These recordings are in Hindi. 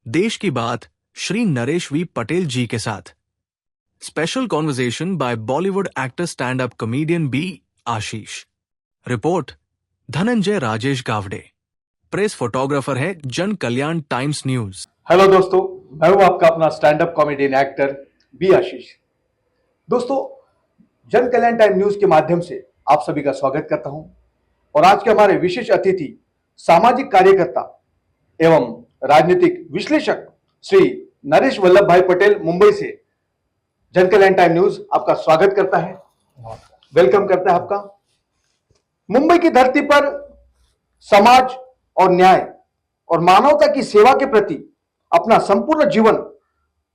देश की बात श्री नरेश वी पटेल जी के साथ। Special conversation by Bollywood actor stand up comedian B Ashish. Report Dhananjay Rajesh Gawde. Press photographer है जन कल्याण टाइम्स न्यूज। हेलो दोस्तों, मैं हूं आपका अपना stand up comedian actor B Ashish. दोस्तों, जन कल्याण टाइम न्यूज के माध्यम से आप सभी का स्वागत करता हूं। और आज के हमारे विशेष अतिथि सामाजिक कार्यकर्ता एवं राजनीतिक विश्लेषक श्री नरेश वल्लभ भाई पटेल मुंबई से जन कल्याण टाइम न्यूज आपका स्वागत करता है, वेलकम करता है आपका। मुंबई की धरती पर समाज और न्याय और मानवता की सेवा के प्रति अपना संपूर्ण जीवन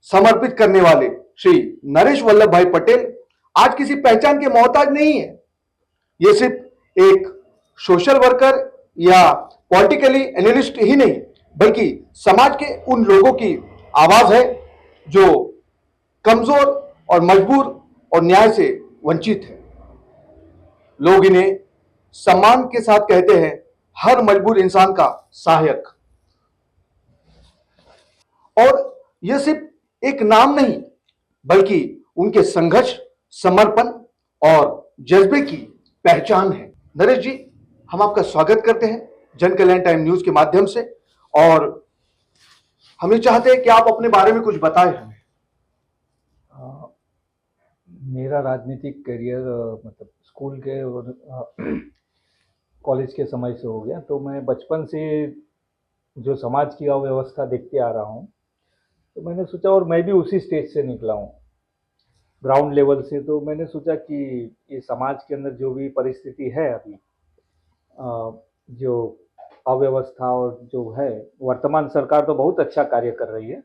समर्पित करने वाले श्री नरेश वल्लभ भाई पटेल आज किसी पहचान के मोहताज नहीं है। ये सिर्फ एक सोशल वर्कर या पॉलिटिकली एनालिस्ट ही नहीं, बल्कि समाज के उन लोगों की आवाज है जो कमजोर और मजबूर और न्याय से वंचित है। लोग इन्हें सम्मान के साथ कहते हैं हर मजबूर इंसान का सहायक। और यह सिर्फ एक नाम नहीं, बल्कि उनके संघर्ष, समर्पण और जज्बे की पहचान है। नरेश जी, हम आपका स्वागत करते हैं जन कल्याण टाइम न्यूज के माध्यम से, और हम ये चाहते हैं कि आप अपने बारे में कुछ बताएं हमें। मेरा राजनीतिक करियर मतलब स्कूल के और कॉलेज के समय से हो गया। तो मैं बचपन से जो समाज की अव्यवस्था देखते आ रहा हूँ, तो मैंने सोचा, और मैं भी उसी स्टेज से निकला हूँ, ग्राउंड लेवल से। तो मैंने सोचा कि ये समाज के अंदर जो भी परिस्थिति है अभी, जो अव्यवस्था और जो है, वर्तमान सरकार तो बहुत अच्छा कार्य कर रही है,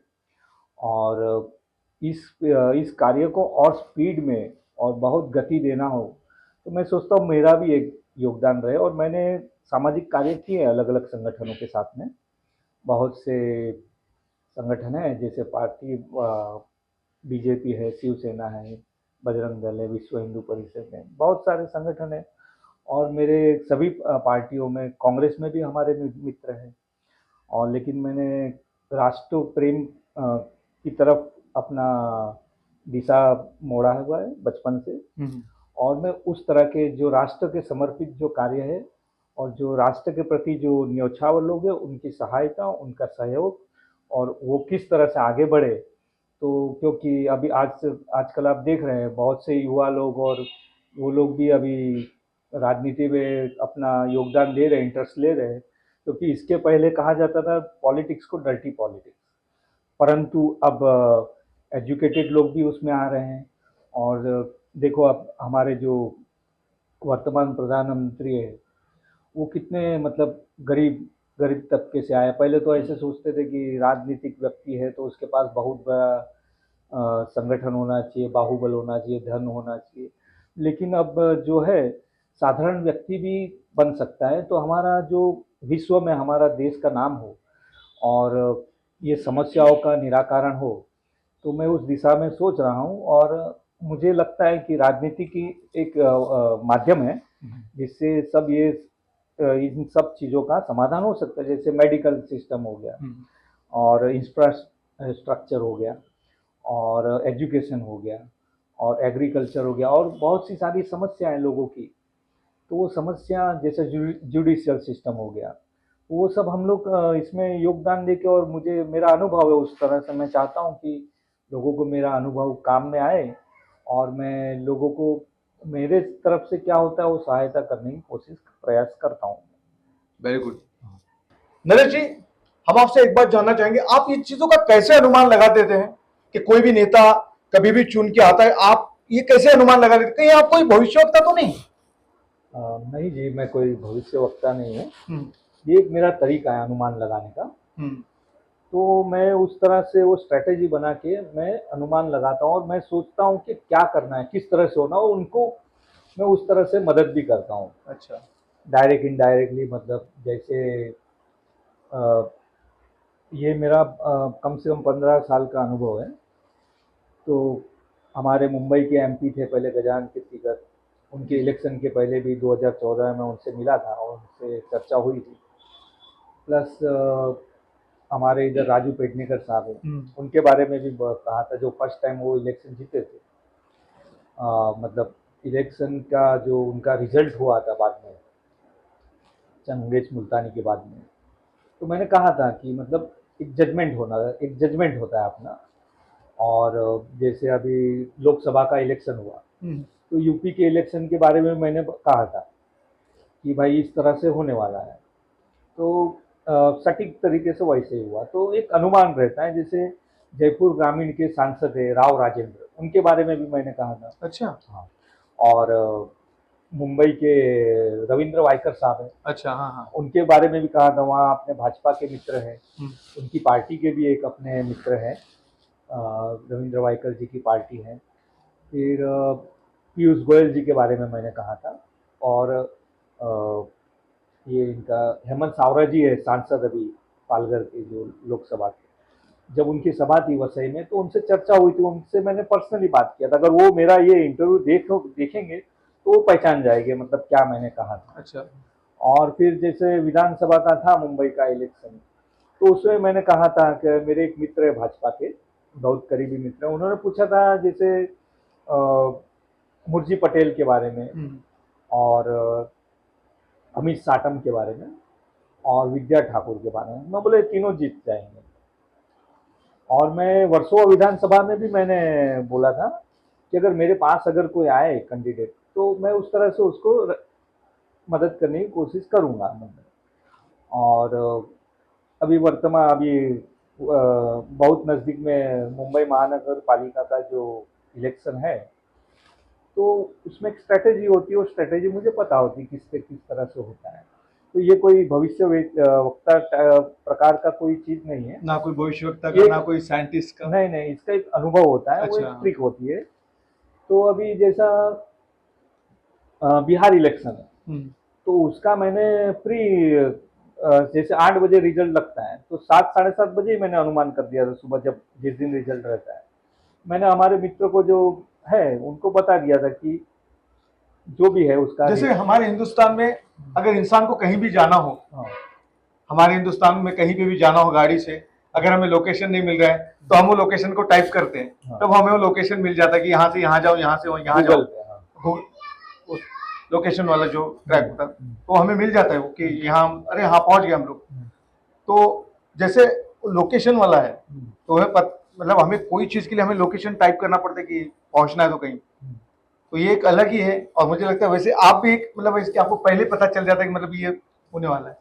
और इस कार्य को और स्पीड में और बहुत गति देना हो, तो मैं सोचता हूँ मेरा भी एक योगदान रहे। और मैंने सामाजिक कार्य किए अलग अलग संगठनों के साथ में। बहुत से संगठन हैं, जैसे पार्टी बीजेपी है, शिवसेना है, बजरंग दल है, विश्व हिंदू परिषद है, बहुत सारे संगठन हैं। और मेरे सभी पार्टियों में, कांग्रेस में भी हमारे मित्र हैं। और लेकिन मैंने राष्ट्र प्रेम की तरफ अपना दिशा मोड़ा हुआ है बचपन से। और मैं उस तरह के जो राष्ट्र के समर्पित जो कार्य है और जो राष्ट्र के प्रति जो न्योछावर लोग हैं, उनकी सहायता, उनका सहयोग, और वो किस तरह से आगे बढ़े। तो क्योंकि अभी आजकल आप देख रहे हैं बहुत से युवा लोग, और वो लोग भी अभी राजनीति में अपना योगदान दे रहे हैं, इंटरेस्ट ले रहे हैं। क्योंकि इसके पहले कहा जाता था पॉलिटिक्स को डर्टी पॉलिटिक्स, परंतु अब एजुकेटेड लोग भी उसमें आ रहे हैं। और देखो, अब हमारे जो वर्तमान प्रधानमंत्री है, वो कितने मतलब गरीब गरीब तबके से आए। पहले तो ऐसे सोचते थे कि राजनीतिक व्यक्ति है तो उसके पास बहुत बड़ा संगठन होना चाहिए, बाहुबल होना चाहिए, धन होना चाहिए। लेकिन अब जो है, साधारण व्यक्ति भी बन सकता है। तो हमारा जो विश्व में हमारा देश का नाम हो और ये समस्याओं का निराकरण हो, तो मैं उस दिशा में सोच रहा हूँ। और मुझे लगता है कि राजनीति की एक माध्यम है जिससे सब ये इन सब चीज़ों का समाधान हो सकता है। जैसे मेडिकल सिस्टम हो गया, और इंफ्रास्ट्रक्चर हो गया, और एजुकेशन हो गया, और एग्रीकल्चर हो गया, और बहुत सी सारी समस्याएं लोगों की। तो वो समस्या, जैसे जुडिशियल सिस्टम हो गया, वो सब हम लोग इसमें योगदान देके, और मुझे मेरा अनुभव है उस तरह से, मैं चाहता हूँ कि लोगों को मेरा अनुभव काम में आए, और मैं लोगों को मेरे तरफ से क्या होता है वो सहायता करने की प्रयास करता हूँ। Very good. नरेश जी, हम आपसे एक बात जानना चाहेंगे, आप ये चीजों का कैसे अनुमान लगा देते हैं कि कोई भी नेता कभी भी चुन के आता है? आप ये कैसे अनुमान लगा देते हैं? कहीं आप कोई भविष्यवक्ता तो नहीं? नहीं जी, मैं कोई भविष्यवक्ता नहीं हूँ। ये एक मेरा तरीका है अनुमान लगाने का। तो मैं उस तरह से वो स्ट्रेटेजी बना के मैं अनुमान लगाता हूँ, और मैं सोचता हूँ कि क्या करना है, किस तरह से होना हो, उनको मैं उस तरह से मदद भी करता हूँ। अच्छा। डायरेक्ट इनडायरेक्टली, मतलब जैसे ये मेरा कम से कम 15 साल का अनुभव है। तो हमारे मुंबई के एमपी थे पहले, गजानन कीर्तिकर, उनके इलेक्शन के पहले भी 2014 में उनसे मिला था और उनसे चर्चा हुई थी। प्लस हमारे इधर राजू पेडनेकर साहब है, उनके बारे में भी कहा था, जो फर्स्ट टाइम वो इलेक्शन जीते थे। मतलब इलेक्शन का जो उनका रिजल्ट हुआ था बाद में, चंगेज मुल्तानी के बाद में, तो मैंने कहा था कि मतलब एक जजमेंट होता है अपना। और जैसे अभी लोकसभा का इलेक्शन हुआ, तो यूपी के इलेक्शन के बारे में मैंने कहा था कि भाई इस तरह से होने वाला है। तो सटीक तरीके से वैसे ही हुआ। तो एक अनुमान रहता है, जैसे जयपुर ग्रामीण के सांसद है राव राजेंद्र, उनके बारे में भी मैंने कहा था। अच्छा। हाँ। और मुंबई के रविंद्र वायकर साहब हैं, अच्छा। हाँ हाँ। उनके बारे में भी कहा था। वहाँ अपने भाजपा के मित्र हैं, उनकी पार्टी के भी एक अपने मित्र हैं, रविंद्र वायकर जी की पार्टी है। फिर पीयूष गोयल जी के बारे में मैंने कहा था। और ये इनका हेमंत सावरा जी है सांसद अभी पालघर के, जो लोकसभा के, जब उनकी सभा थी वसई में, तो उनसे चर्चा हुई थी, उनसे मैंने पर्सनली बात किया था। अगर वो मेरा ये इंटरव्यू देखेंगे तो वो पहचान जाएंगे मतलब क्या मैंने कहा था। अच्छा। और फिर जैसे विधानसभा का था मुंबई का इलेक्शन, तो उसमें मैंने कहा था कि मेरे एक मित्र है भाजपा के, बहुत करीबी मित्र है, उन्होंने पूछा था जैसे मुर्जी पटेल के बारे में, और अमित साटम के बारे में, और विद्या ठाकुर के बारे में। मैं बोले तीनों जीत जाएंगे। और मैं वर्सोवा विधानसभा में भी मैंने बोला था कि अगर मेरे पास अगर कोई आए कैंडिडेट, तो मैं उस तरह से उसको मदद करने की कोशिश करूंगा। और अभी बहुत नज़दीक में मुंबई महानगर पालिका का जो इलेक्शन है, तो उसमें एक स्ट्रेटेजी होती है, वो स्ट्रेटेजी मुझे पता होती है किस तरह से होता है। तो ये कोई भविष्य वक्ता प्रकार का कोई चीज नहीं है, ना कोई भविष्यवक्ता का, ना कोई साइंटिस्ट का। नहीं, इसका एक अनुभव होता है। वो अच्छा। एक ट्रिक होती है। तो अभी जैसा बिहार इलेक्शन है, तो उसका मैंने जैसे 8 बजे रिजल्ट लगता है, तो 7 साढ़े 7 बजे ही मैंने अनुमान कर दिया था सुबह, जब जिस दिन रिजल्ट रहता है। मैंने हमारे मित्र को जो है उनको बता दिया था कि जो भी है उसका, जैसे हमारे हिंदुस्तान में अगर इंसान को कहीं भी जाना हो, हाँ, हमारे हिंदुस्तान में कहीं पे भी जाना हो गाड़ी से, अगर हमें लोकेशन नहीं मिल रहा है तो हम वो लोकेशन को टाइप करते हैं, हाँ, तब हमें वो लोकेशन मिल जाता है कि यहाँ से यहाँ जाओ, यहाँ से यहाँ गूगल जाओ। पे, हाँ। उस लोकेशन वाला जो ट्रैक होता है तो हमें मिल जाता है वो कि यहाँ, अरे हाँ पहुंच गए हम लोग। तो जैसे लोकेशन वाला है, तो मतलब हमें कोई चीज के लिए हमें लोकेशन टाइप करना पड़ता है कि पहुंचना है तो कहीं, तो ये एक अलग ही है। और मुझे लगता है वैसे आप भी एक मतलब इसके आपको पहले पता चल जाता है कि मतलब ये होने वाला है।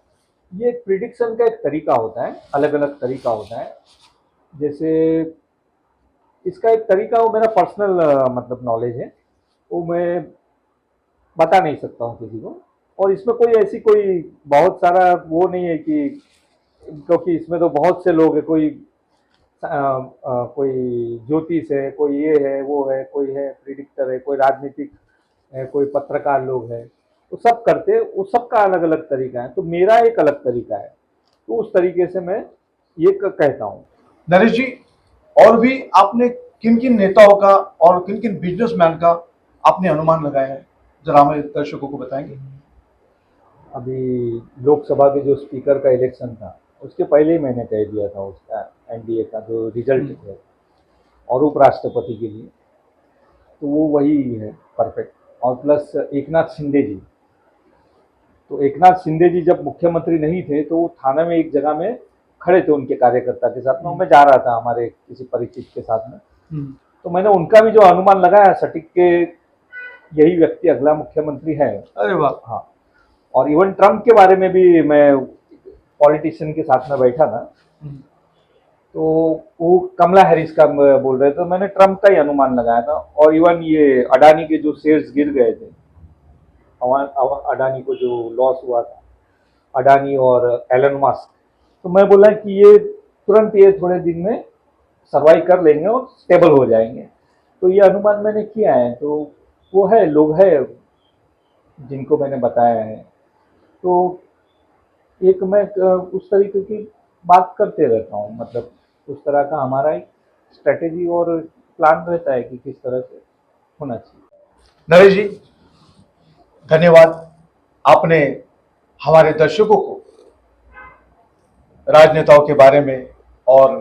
ये प्रिडिक्शन का एक तरीका होता है, अलग अलग तरीका होता है। जैसे इसका एक तरीका, वो मेरा पर्सनल मतलब नॉलेज है, वो मैं बता नहीं सकता हूँ किसी को। और इसमें कोई बहुत सारा वो नहीं है कि, क्योंकि इसमें तो बहुत से लोग हैं, कोई ज्योतिष है, कोई ये है वो है, कोई है प्रिडिक्टर है, कोई राजनीतिक है, कोई पत्रकार लोग है, तो सब करते हैं, वो सबका अलग अलग तरीका है। तो मेरा एक अलग तरीका है, तो उस तरीके से मैं ये कहता हूँ। नरेश जी, और भी आपने किन किन नेताओं का और किन किन बिजनेसमैन का आपने अनुमान लगाया है, जरा हमें दर्शकों को बताएंगे। अभी लोकसभा के जो स्पीकर का इलेक्शन था, उसके पहले ही मैंने कह दिया था उसका एनडीए का जो रिजल्ट थे, और उपराष्ट्रपति के लिए तो वो वही है परफेक्ट। और प्लस एकनाथ शिंदे जी, तो एकनाथ शिंदे जी जब मुख्यमंत्री नहीं थे, तो वो थाने में एक जगह में खड़े थे उनके कार्यकर्ता के साथ में, मैं जा रहा था हमारे किसी परिचित के साथ में, तो मैंने उनका भी जो अनुमान लगाया सटीक के, यही व्यक्ति अगला मुख्यमंत्री है। अरे वाह। हाँ। और इवन ट्रम्प के बारे में भी मैं पॉलिटिशियन के साथ में बैठा था, तो वो कमला हैरिस का बोल रहे थे, तो मैंने ट्रम्प का ही अनुमान लगाया था। और इवन ये अडानी के जो शेयर्स गिर गए थे, अडानी को जो लॉस हुआ था, अडानी और एलन मस्क, तो मैं बोला कि ये तुरंत ये थोड़े दिन में सर्वाइव कर लेंगे और स्टेबल हो जाएंगे। तो ये अनुमान मैंने किया है। तो वो है, लोग है जिनको मैंने बताया है। तो एक मैं उस तरीके की बात करते रहता हूँ, मतलब उस तरह का हमारा एक स्ट्रेटेजी और प्लान रहता है कि किस तरह से होना चाहिए। नरेश जी, धन्यवाद। आपने हमारे दर्शकों को राजनेताओं के बारे में और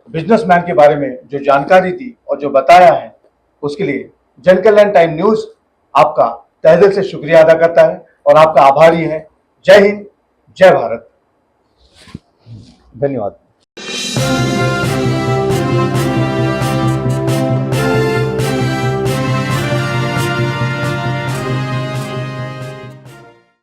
बिजनेसमैन के बारे में जो जानकारी दी और जो बताया है, उसके लिए जन कल्याण टाइम न्यूज आपका तहे दिल से शुक्रिया अदा करता है और आपका आभारी है। जय हिंद, जय भारत। धन्यवाद।